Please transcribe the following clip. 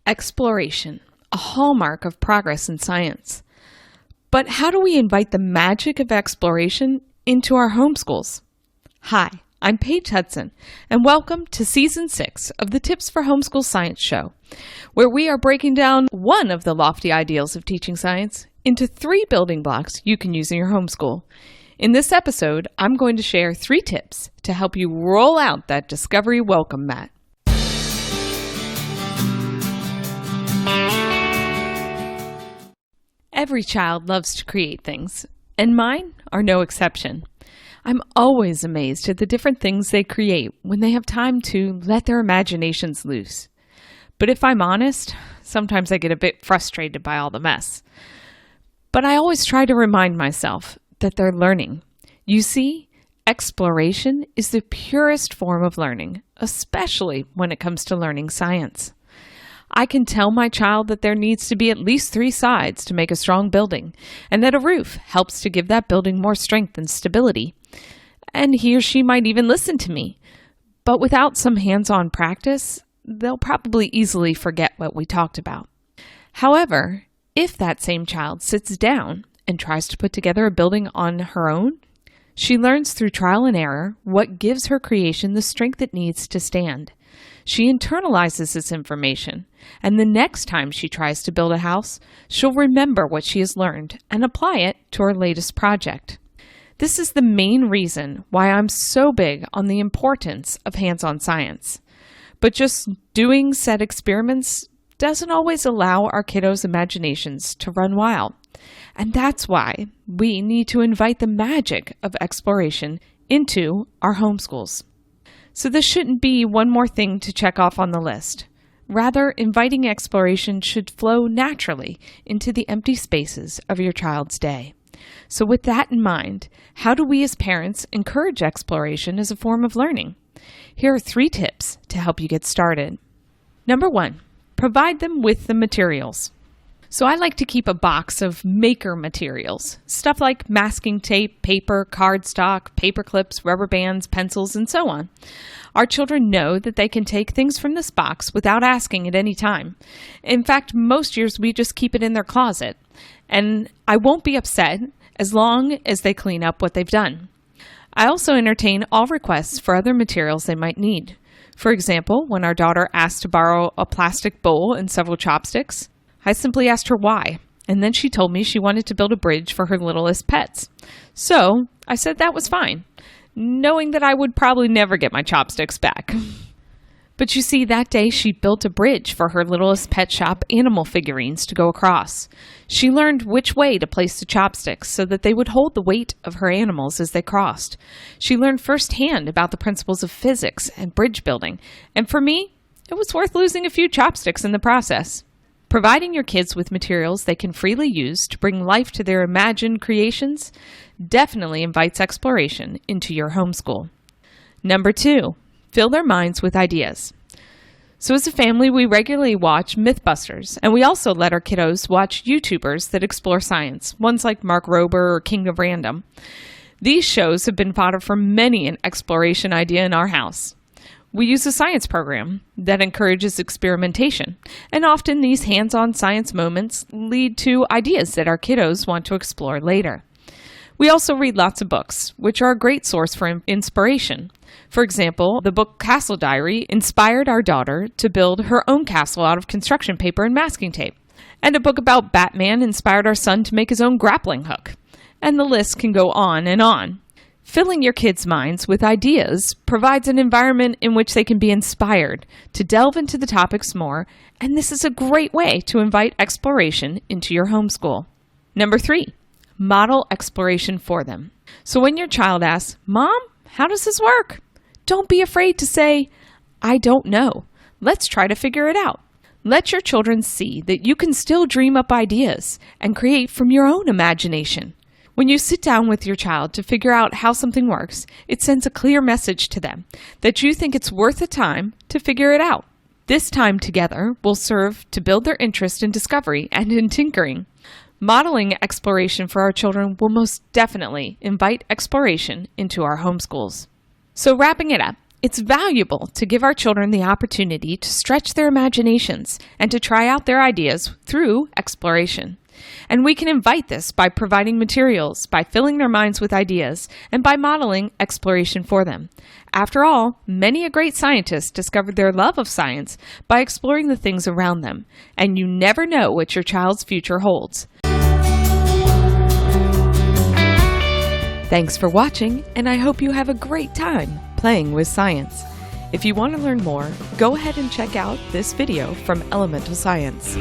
Exploration, a hallmark of progress in science. But how do we invite the magic of exploration into our homeschools? Hi, I'm Paige Hudson, and welcome to Season 6 of the Tips for Homeschool Science show, where we are breaking down one of the lofty ideals of teaching science into 3 building blocks you can use in your homeschool. In this episode, I'm going to share 3 tips to help you roll out that discovery welcome mat. Every child loves to create things, and mine are no exception. I'm always amazed at the different things they create when they have time to let their imaginations loose. But if I'm honest, sometimes I get a bit frustrated by all the mess. But I always try to remind myself that they're learning. You see, exploration is the purest form of learning, especially when it comes to learning science. I can tell my child that there needs to be at least 3 sides to make a strong building, and that a roof helps to give that building more strength and stability. And he or she might even listen to me. But without some hands-on practice, they'll probably easily forget what we talked about. However, if that same child sits down and tries to put together a building on her own, she learns through trial and error what gives her creation the strength it needs to stand. She internalizes this information, and the next time she tries to build a house, she'll remember what she has learned and apply it to her latest project. This is the main reason why I'm so big on the importance of hands-on science. But just doing said experiments doesn't always allow our kiddos' imaginations to run wild. And that's why we need to invite the magic of exploration into our homeschools. So this shouldn't be one more thing to check off on the list. Rather, inviting exploration should flow naturally into the empty spaces of your child's day. So with that in mind, how do we as parents encourage exploration as a form of learning? Here are 3 tips to help you get started. Number 1, provide them with the materials. So I like to keep a box of maker materials, stuff like masking tape, paper, cardstock, paper clips, rubber bands, pencils, and so on. Our children know that they can take things from this box without asking at any time. In fact, most years we just keep it in their closet, and I won't be upset as long as they clean up what they've done. I also entertain all requests for other materials they might need. For example, when our daughter asked to borrow a plastic bowl and several chopsticks, I simply asked her why, and then she told me she wanted to build a bridge for her littlest pets. So I said that was fine, knowing that I would probably never get my chopsticks back. But you see, that day she built a bridge for her littlest pet shop animal figurines to go across. She learned which way to place the chopsticks so that they would hold the weight of her animals as they crossed. She learned firsthand about the principles of physics and bridge building, and for me, it was worth losing a few chopsticks in the process. Providing your kids with materials they can freely use to bring life to their imagined creations definitely invites exploration into your homeschool. Number 2, fill their minds with ideas. So as a family, we regularly watch Mythbusters, and we also let our kiddos watch YouTubers that explore science, ones like Mark Rober or King of Random. These shows have been fodder for many an exploration idea in our house. We use a science program that encourages experimentation, and often these hands-on science moments lead to ideas that our kiddos want to explore later. We also read lots of books, which are a great source for inspiration. For example, the book Castle Diary inspired our daughter to build her own castle out of construction paper and masking tape. And a book about Batman inspired our son to make his own grappling hook. And the list can go on and on. Filling your kids' minds with ideas provides an environment in which they can be inspired to delve into the topics more, and this is a great way to invite exploration into your homeschool. Number 3, model exploration for them. So when your child asks, "Mom, how does this work?" don't be afraid to say, "I don't know. Let's try to figure it out." Let your children see that you can still dream up ideas and create from your own imagination. When you sit down with your child to figure out how something works, it sends a clear message to them that you think it's worth the time to figure it out. This time together will serve to build their interest in discovery and in tinkering. Modeling exploration for our children will most definitely invite exploration into our homeschools. So wrapping it up, It's valuable to give our children the opportunity to stretch their imaginations and to try out their ideas through exploration. And we can invite this by providing materials, by filling their minds with ideas, and by modeling exploration for them. After all, many a great scientist discovered their love of science by exploring the things around them, and you never know what your child's future holds. Thanks for watching, and I hope you have a great time playing with science. If you want to learn more, go ahead and check out this video from Elemental Science.